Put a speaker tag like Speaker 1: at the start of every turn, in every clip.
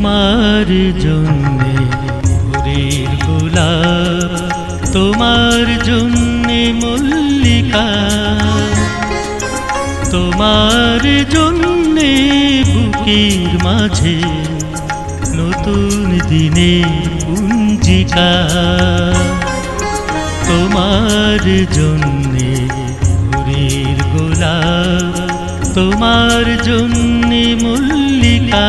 Speaker 1: তোমার জন্যে ভোরের গোলাপ, তোমার জন্যে মল্লিকা, তোমার জন্যে বুকের মাঝে নতুন দিনের পুঞ্জিকা। তোমার জন্যে ভোরের গোলাপ, তোমার জন্যে মল্লিকা।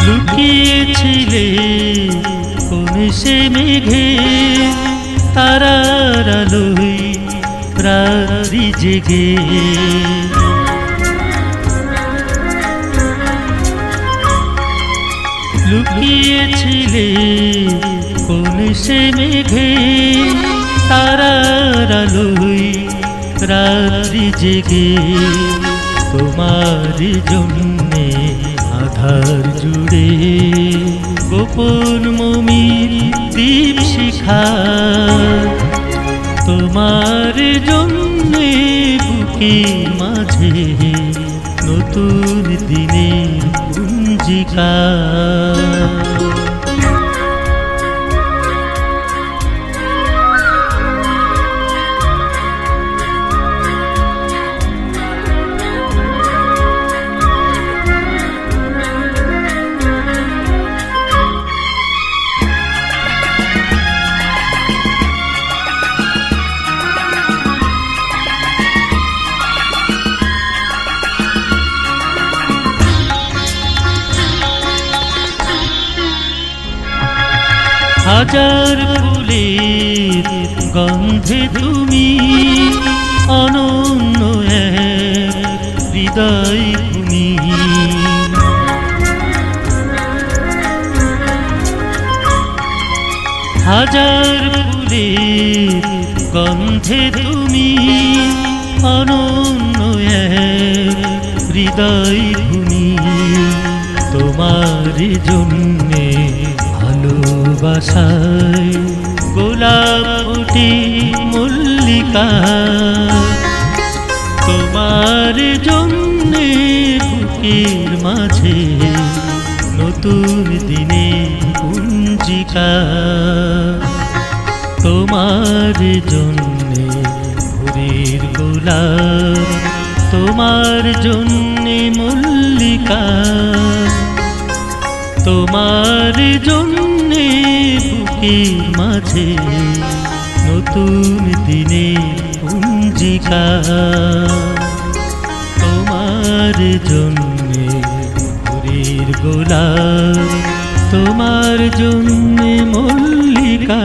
Speaker 1: লুকিয়েছিলে কোন সে মেঘে, তারার আলোয় রাত্রি জেগে। লুকিয়েছিলে কোন সে মেঘে, তারার আলোয় রাত্রি জেগে। তোমার জন্যে আধার জুড়ে গোপন মমির দীপ শিখা। তোমার জন্যে বুকের মাঝে নতুন দিনের পুঞ্জিকা। হাজার ফুলের গন্ধে তুমি অনন্য এক হৃদয় ভূমি। হাজার ফুলের গন্ধে তুমি অনন্য এক হৃদয় ভূমি। তোমার জন্যে ভালোবাসায় গোলাপ ফুটে মল্লিকা। তোমার জন্যে বুকের মাঝে নতুন দিনের পুঞ্জিকা। তোমার জন্যে ভোরের গোলাপ, তোমার জন্যে মল্লিকা। তোমার জন্যে বুকের মাঝে নতুন দিনের পুঞ্জিকা। তোমার জন্যে ভোরের গোলাপ, তোমার জন্যে মল্লিকা।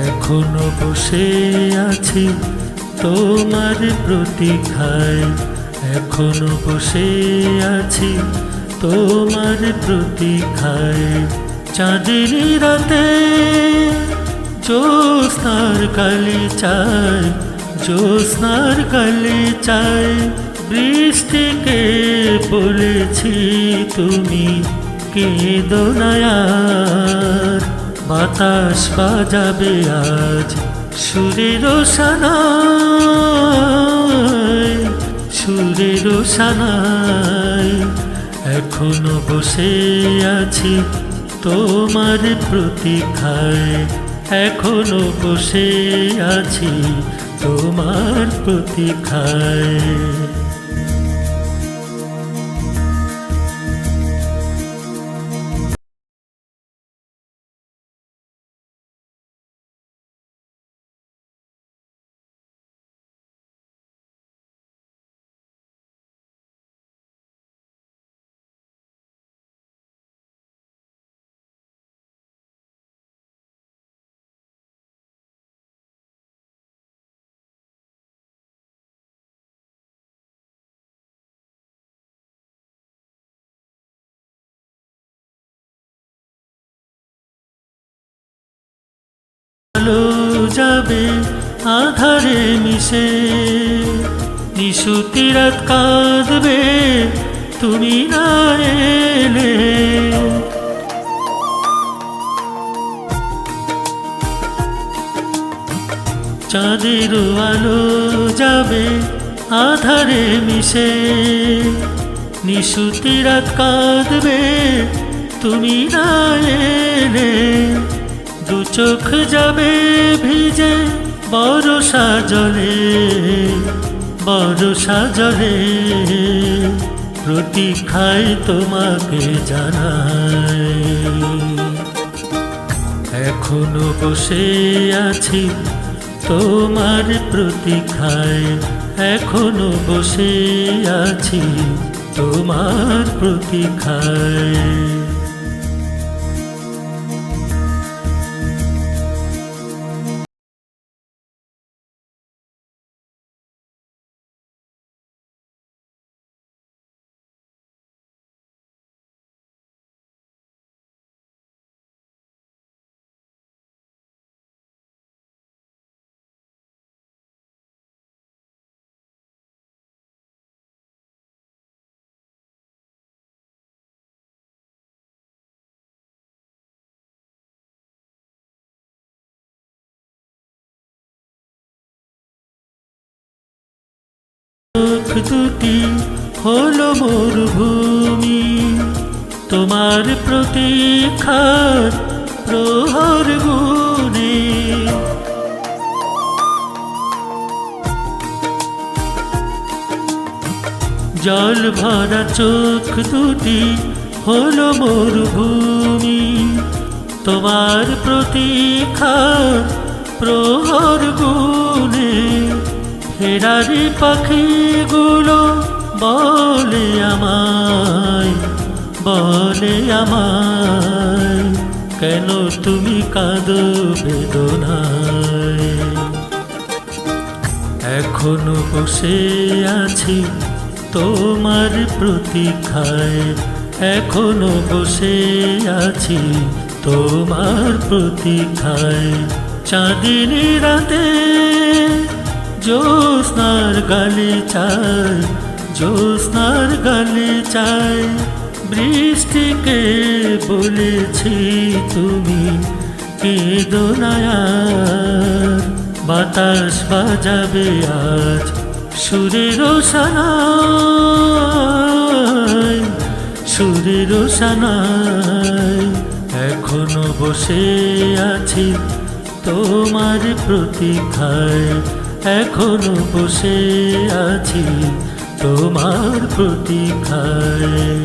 Speaker 1: এখনো বসে আছি তোমার প্রতীক্ষায়, এখনো বসে আছি তোমার প্রতীক্ষায়। চাঁদের রাতে জ্যোৎস্নার কালি চায় জ্যোৎস্নার কালে চাই বৃষ্টিকে বলেছি তুমি কেঁদো না আর। বাতাস বাজাবে আজ সুরের সানাই, সুরের সানাই। এখনো বসে আছি তোমার প্রতীক্ষায়, এখনো বসে আছি তোমার প্রতীক্ষায়। আলো যাবে আধারে মিশে, নিশুতি রাত কাঁদবে তুমি না এলে। চাঁদের আলো যাবে আধারে মিশে, নিশুতি রাত কাঁদবে তুমি না এলে। দু চোখ যাবে ভিজে বরষা জলে, বরষা জলে। প্রতীক্ষায় তোমাকে জানাই, এখনো বসে আছি তোমার প্রতীক্ষায়, এখনো বসে আছি তোমার প্রতীক্ষায়। চোখ দুটি হলো মরুভূমি, তোমার প্রতীক্ষার প্রহর গুনে। জল ভরা চোখ দুটি হলো মরুভূমি, তোমার প্রতীক্ষার প্রহর গুনে। ফেরারি পাখিগুলো বলে আমায়, বলে আমায়, কেন তুমি কাঁদো বেদনায়। এখনো বসে আছি তোমার প্রতীক্ষায়, এখনো বসে আছি তোমার প্রতীক্ষায়। চাঁদিনী রাতে জ্যোৎস্নার গালে চাই, জ্যোৎস্নার গালে চাই। বৃষ্টিকে বলেছি তুমি কেঁদো না আর। বাতাস বাজাবে আজ সুরের সানাই, সুরের সানাই। এখনো বসে আছি তোমার প্রতীক্ষায়, এখনো বসে আছি তোমার প্রতীক্ষায়।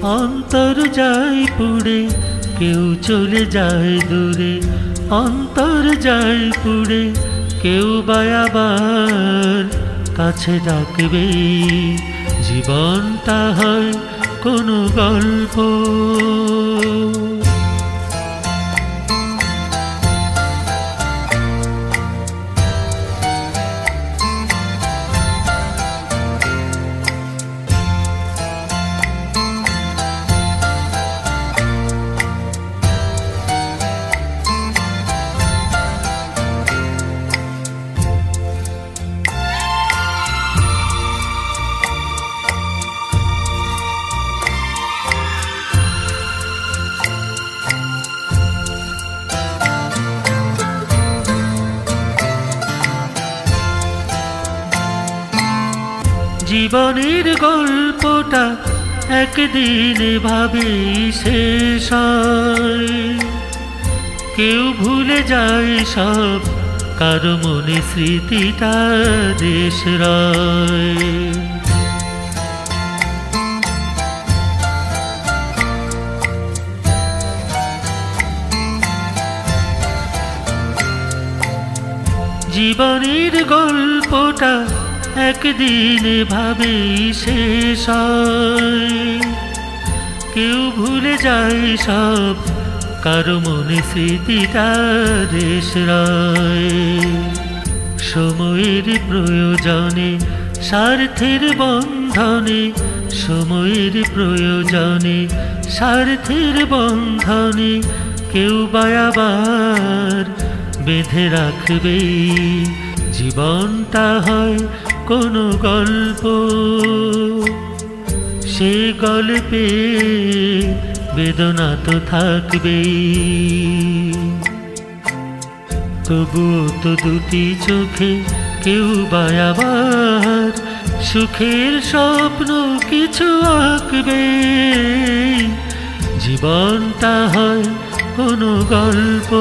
Speaker 1: অন্তর যায় পুড়ে, কেউ চলে যায় দূরে। অন্তর যায় পুড়ে, কেউ বা আবার কাছে ডাকবে। জীবনটা হয় কোনো গল্প। জীবনের গল্পটা একদিন ভাবেই শেষ হয়। কেউ ভুলে যায় সব, কারো মনে স্মৃতিটা দেশ রয়। জীবনের গল্পটা একদিন ভাবেই শেষ হয়। কেউ ভুলে যায় সব, কারো মনে স্মৃতিটা দেশ রয়। সময়ের প্রয়োজনে, স্বার্থের বন্ধনে, সময়ের প্রয়োজনে, স্বার্থের বন্ধনে কেউ বা আবার বেঁধে রাখবে। জীবনটা হয় কোনো গল্প, সে গল্পে বেদনা তো থাকবেই। তবুও তো দুটি চোখে কেউ বা আবার সুখের স্বপ্ন কিছু আঁকবে। জীবনটা হয় কোনো গল্প।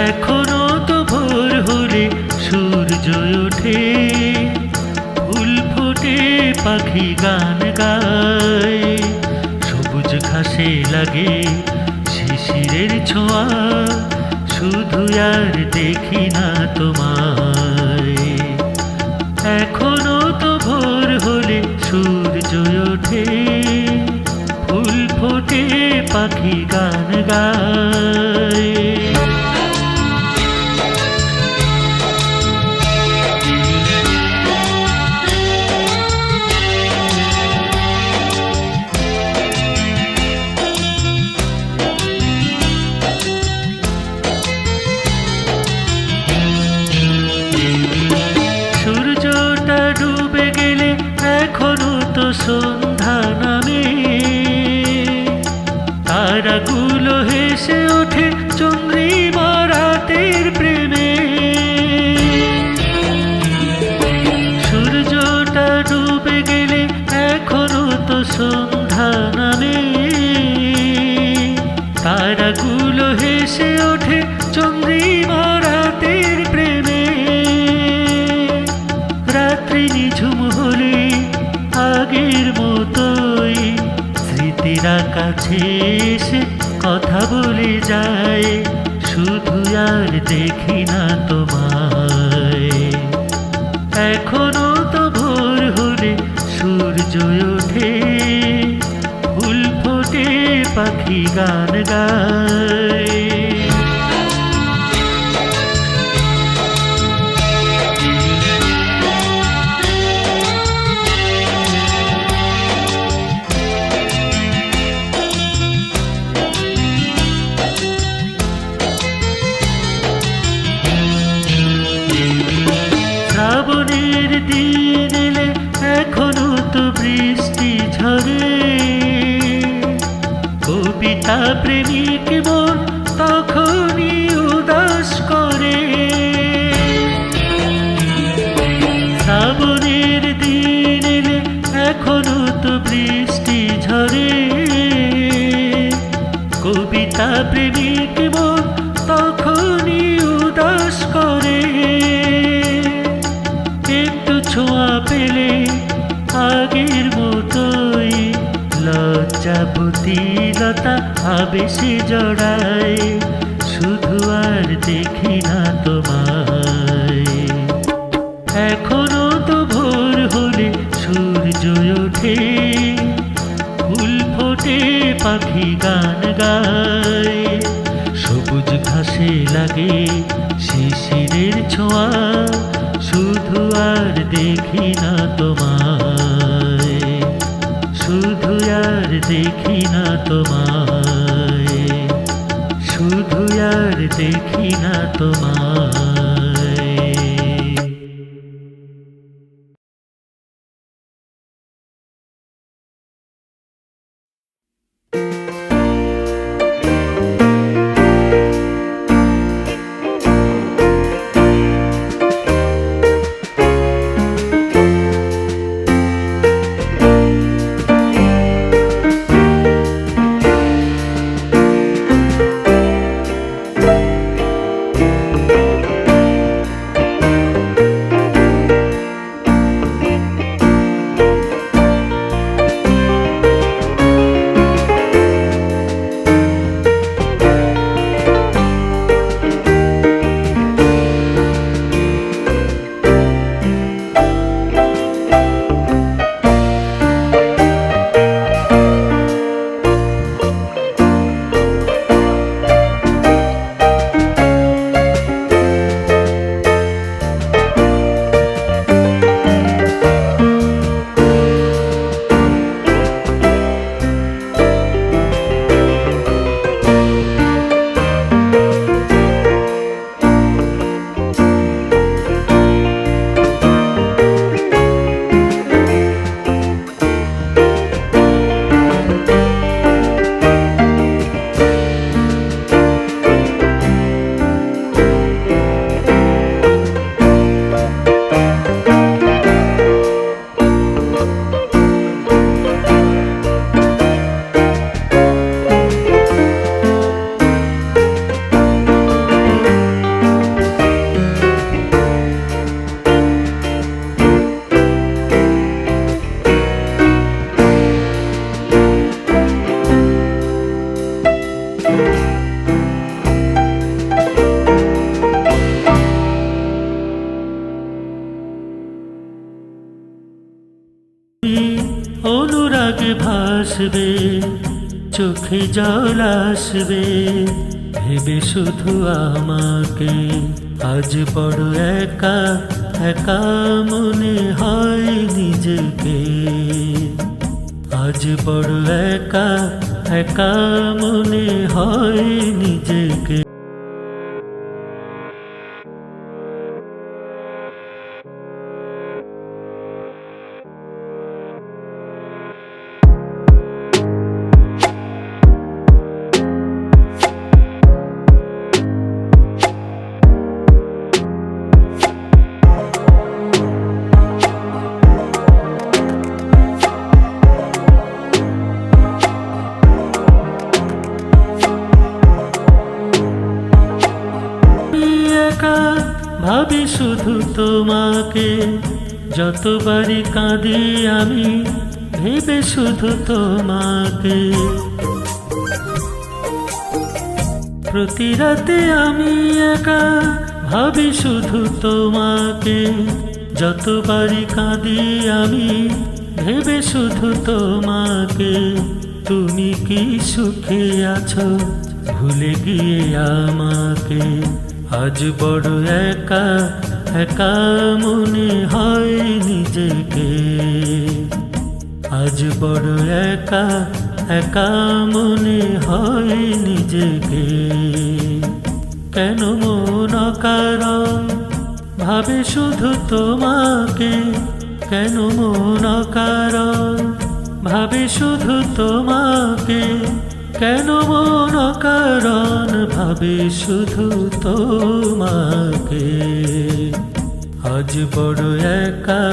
Speaker 1: এখনো তো ভোর হলে সূর্য ওঠে, ফুল ফোটে, পাখি গান গায়। সবুজ ঘাসে লাগে শিশিরের ছোঁয়া, শুধু আর দেখি না তোমায়। এখনো তো ভোর হলে সূর্য ওঠে, ফুল ফোটে, পাখি গান গায়। সূর্যটা ডুবে গেলে এখনো তো সন্ধ্যা নামে, তারাগুলো হেসে ওঠে চন্দ্রিমা রাতের প্রেমে। সূর্যটা ডুবে গেলে এখনো তো সন্ধ্যা নামে, তারাগুলো হেসে ওঠে চন্দ্রিমা রাতের প্রেমে। রাত্রি নিঝুম হলে আগের মতোই স্মৃতিরা কাছে এসে কথা বলে যায়, শুধু আর দেখি না তোমায়। এখনো তো ভোর হলে সূর্য ওঠে, ফুল ফোটে, পাখি গান গায়। শ্রাবণের দিন এলে এখনো তো বৃষ্টি ঝরে, কবিতা প্রেমিক মন তখনই উদাস করে। শ্রাবণের দিন এলে এখনো তো বৃষ্টি ঝরে, কবিতা প্রেমিক মন তখনই উদাস করে। একটু ছোঁয়া পেলে আগের মতোই লজ্জাবতীলতা আবেশে জড়ায়, শুধু আর দেখি না তোমায়। এখনো তো ভোর হলে সূর্য ওঠে, ফুল ফোটে, পাখি গান গায়, সবুজ ঘাসে লাগে শিশিরের ছোঁয়া, শুধু আর দেখি না তোমায়, শুধু আর দেখি না তোমায়, শুধু আর দেখি না তোমায়। অনুরাগে ভাসবে, চোখে জল আসবে, ভেবে শুধু আমাকে। আজ বড় একা একা মনে হয় নিজেকে, আজ বড় একা একা মনে হয় নিজেকে। ভাবি শুধু তোমাকে, যতবারই কাঁদি আমি ভেবে শুধু তোমাকে। প্রতি রাতে আমি একা ভাবি শুধু তোমাকে, যতবারই কাঁদি আমি ভেবে শুধু তোমাকে। তুমি কি সুখে আছো ভুলে গিয়ে আমাকে, আজ বড় একা একা মনে হয় নিজেকে, আজ বড় একা একা মনে হয় নিজেকে। কেন মন অকারণ ভাবে শুধু তোমাকে, কেন মন কারণ ভাবে শুধু তোমাকে, কেন মন কারণ ভাবে শুধু তোমাকে। আজ বড় একা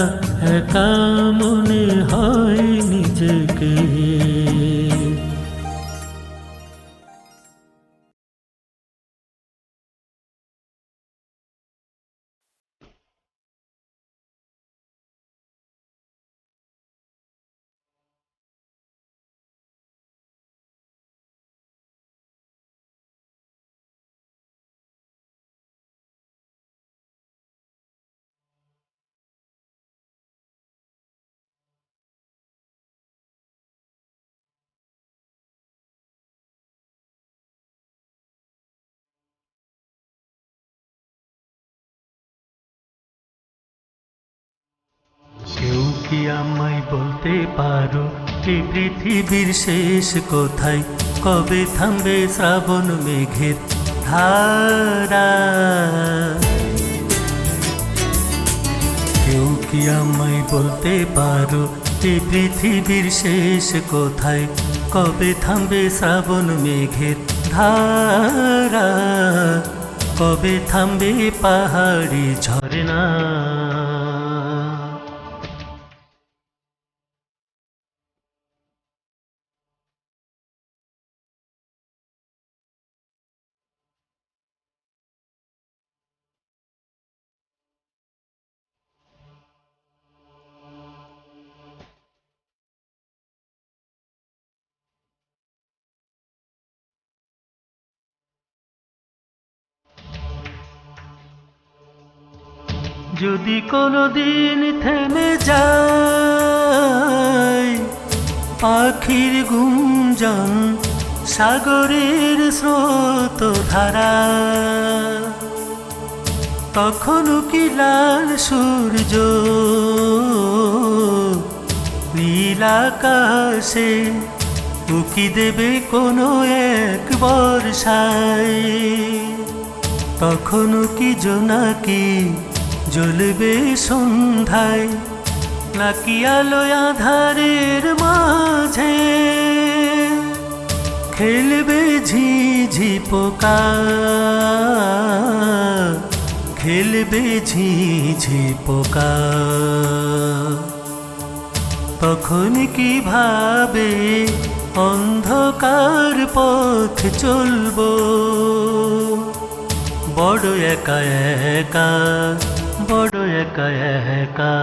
Speaker 1: একা মনে হয় নিজেকে। কেউ কি আমায় বলতে পারো এই পৃথিবীর শেষ কোথায়? কবে থামবে শ্রাবণ মেঘের ধারা? কেউ কি আমায় বলতে পারো এই পৃথিবীর শেষ কোথায়? কবে থামবে শ্রাবণ মেঘের ধারা? কবে থামবে পাহাড়ি ঝরনা? যদি কোনোদিন থেমে যায় পাখির গুঞ্জন, সাগরের স্রোত ধারা, তখনও কি লাল সূর্য নীল আকাশে উকি দেবে কোনো এক বর্ষায়? তখনও কি জোনাকি জ্বলবে সন্ধ্যায়, নাকি আলোয় আধারের মাঝে খেলবে ঝিঝি পোকা, খেলবে ঝিঝি পোকা? তখন কিভাবে অন্ধকার পথ চলবো? বড় একা একা, বড় একা একা।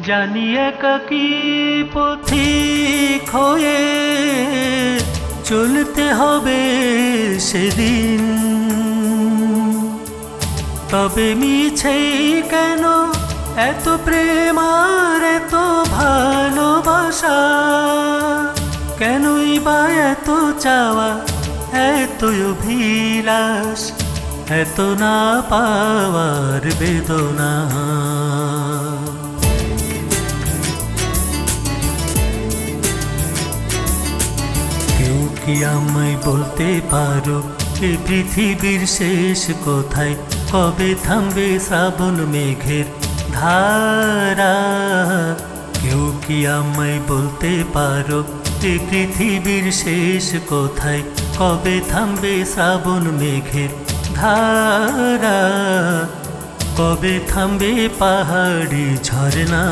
Speaker 1: জানি একাকী পথিক হয়ে চলতে হবে সেদিন, তবে মিছেই কেন এত প্রেম আর এত ভালোবাসা? কেনই বা এত চাওয়া, এত অভিলাষ, এত না পাওয়ার বেদনা? কেউ কি আমায় বলতে পারো এই পৃথিবীর শেষ কোথায়? কবে থামবে শ্রাবণ মেঘের ধারা? কেউ কি আমায় বলতে পারো এই পৃথিবীর শেষ কোথায়? কবে থামবে শ্রাবণ মেঘের ধারা? কবে থামবে পাহাড়ি ঝরনা?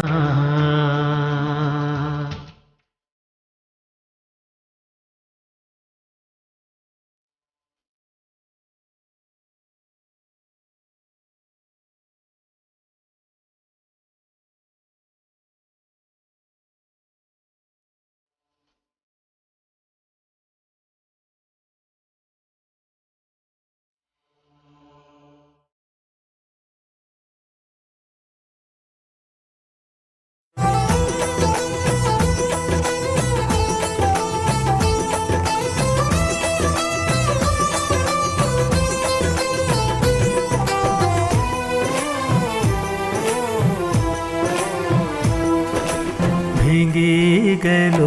Speaker 1: গেল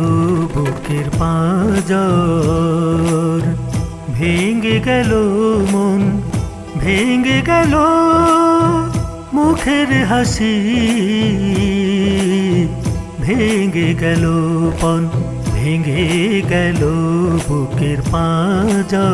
Speaker 1: বুকের পাঁজর, ভেঙে গেল মন, ভেঙে গেল মুখের হাসি, ভেঙে গেল পণ, ভেঙে গেল বুকের পাঁজর।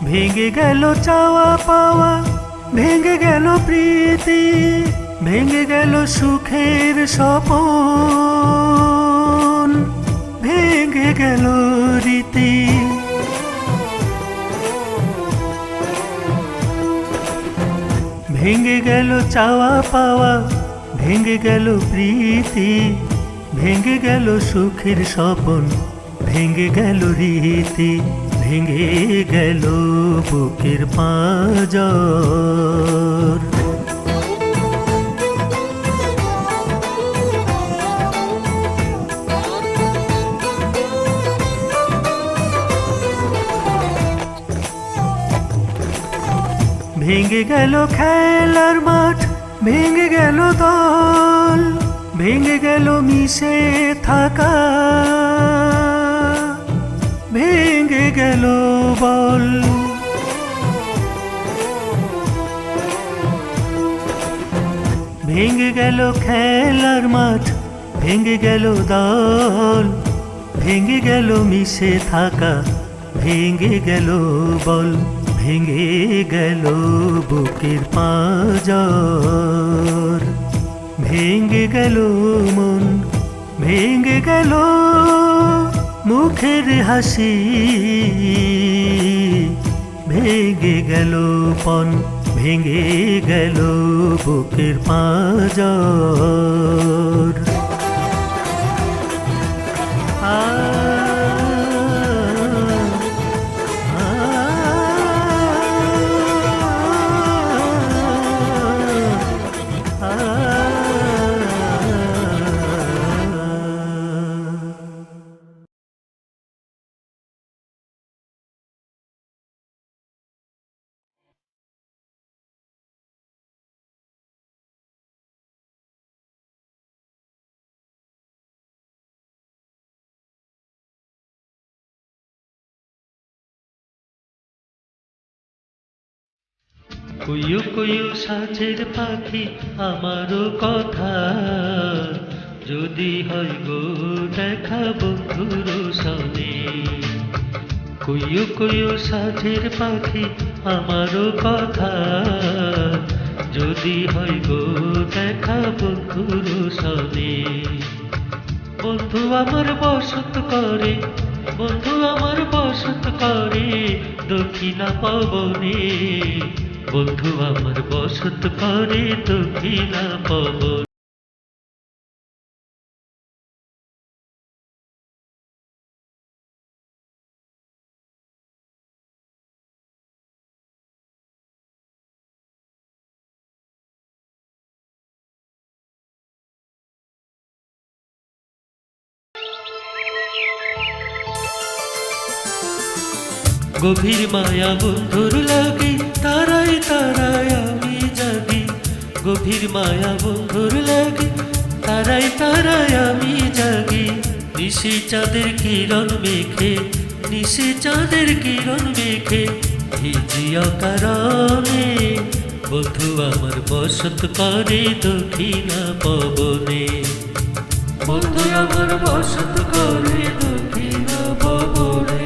Speaker 1: ভেঙে গেল চাওয়া পাওয়া, ভেঙে গেল প্রীতি, ভেঙে গেল সুখের স্বপন, ভেঙে গেল রীতি। ভেঙে গেল চাওয়া পাওয়া, ভেঙে গেল প্রীতি, ভেঙে গেল সুখের স্বপন, ভেঙে গেল রীতি, ভেঙে গেল বুকের পাঁজর। ভেঙে গেল খেলার মাঠ, ভেঙে গেল দল, ভেঙে গেল মিশে থাকা, ভেঙে গেল বল। ভেঙে গেল খেলার মাঠ, ভেঙে গেল দল, ভেঙে গেল মিশে থাকা, ভেঙে গেল বল, ভেঙে গেল বুকের পাঁজর। ভেঙে গেল মন, ভেঙে গেল মুখের হাসি, ভেঙে গেল পণ, ভেঙে গেল বুকের পাঁজর। কুয়ু কুয়ু সাজের পাখি আমারও কথা, যদি হয় গো দেখা বন্ধুর সনে। কুয়ু কুয়ু সাজের পাখি আমারও কথা, যদি হয় গো দেখা বন্ধুর সনে। বন্ধু আমার বসত করে, বন্ধু আমার বসত করে দক্ষিণা পবনে। বন্ধু আমার বসত করে দক্ষিণা পবন। গভীর মায়া বন্ধুর লাগে, তারাই তারাই আমি জাগি। গভীর মায়া বন্ধুর লাগে, তারাই তারাই আমি জাগি। নিশি চাঁদের কিরণ মেখে, নিশি চাঁদের কিরণ মেখে ভিজি অকারণে। বন্ধু আমার বসত করে দক্ষিণা পবনে। বন্ধু আমার বসত করে দক্ষিণা পবনে।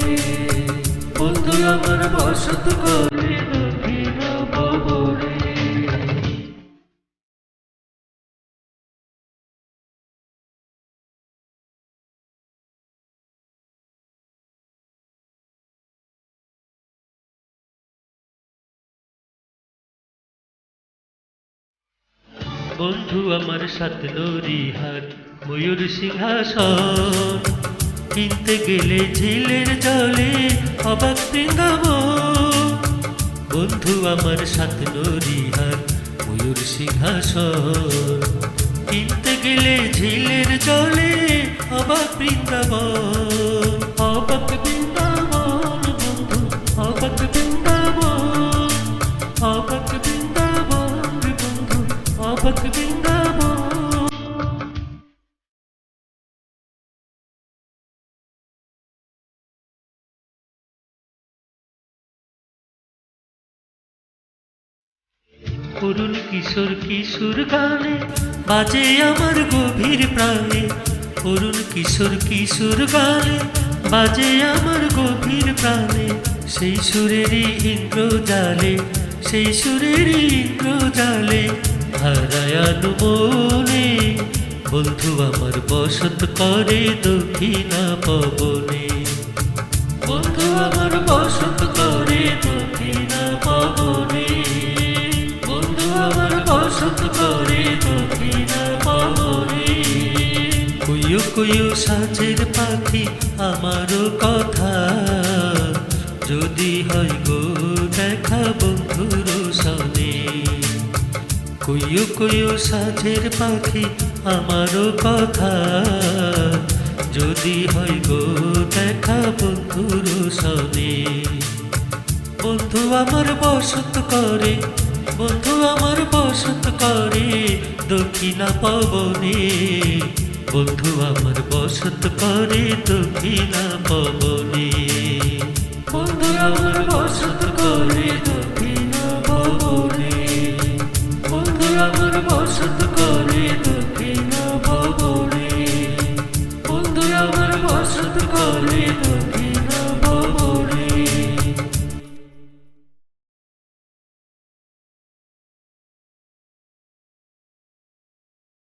Speaker 1: বন্ধু আমার বসত করে দক্ষিণা পবনে। বন্ধু আমার সাত নরিহাট ময়ূর সিংহাসন, কিনতে গেলে ঝিলের জলে অবাক বৃন্দাবন। বন্ধু আমার সাত নরিহাট ময়ূর সিংহাসন, কিনতে গেলে ঝিলের জলে অবাক বৃন্দাবন, অবাক বৃন্দাবন বন্ধু, অবাক বৃন্দাবন, অবাক বৃন্দাবন বন্ধু, অবাক বৃন্দাবন। অরুণ কিশোর কিশোর গানে বাজে আমার গভীর প্রাণে, অরুণ কিশোর কিশোর গানে বাজে আমার গভীর প্রাণে। সেই সুরেরই ইন্দ্রজালে, সেই সুরেরই ইন্দ্রজালে হারায়ানু মনে বন্ধু আমার বসত করে দক্ষিণা পবনে, বন্ধু আমার বসত করে দক্ষিণা পবনে, বন্ধু আমার বসত করে দক্ষিণা পবনে। কুয়ো কুয়ো সাজের পাখি আমারও কথা যদি হয় গো দেখা বন্ধুর সনে, কুয়ো কুয়ো সাজের পাখি আমারও কথা যদি হয় গো দেখা বন্ধুর সনে। বন্ধু আমার বসত করে, বন্ধু আমার বসত করে দক্ষিণা পবনে, বন্ধু আমার বসত করে দক্ষিণা পবনে, বন্ধু আমার বসত করে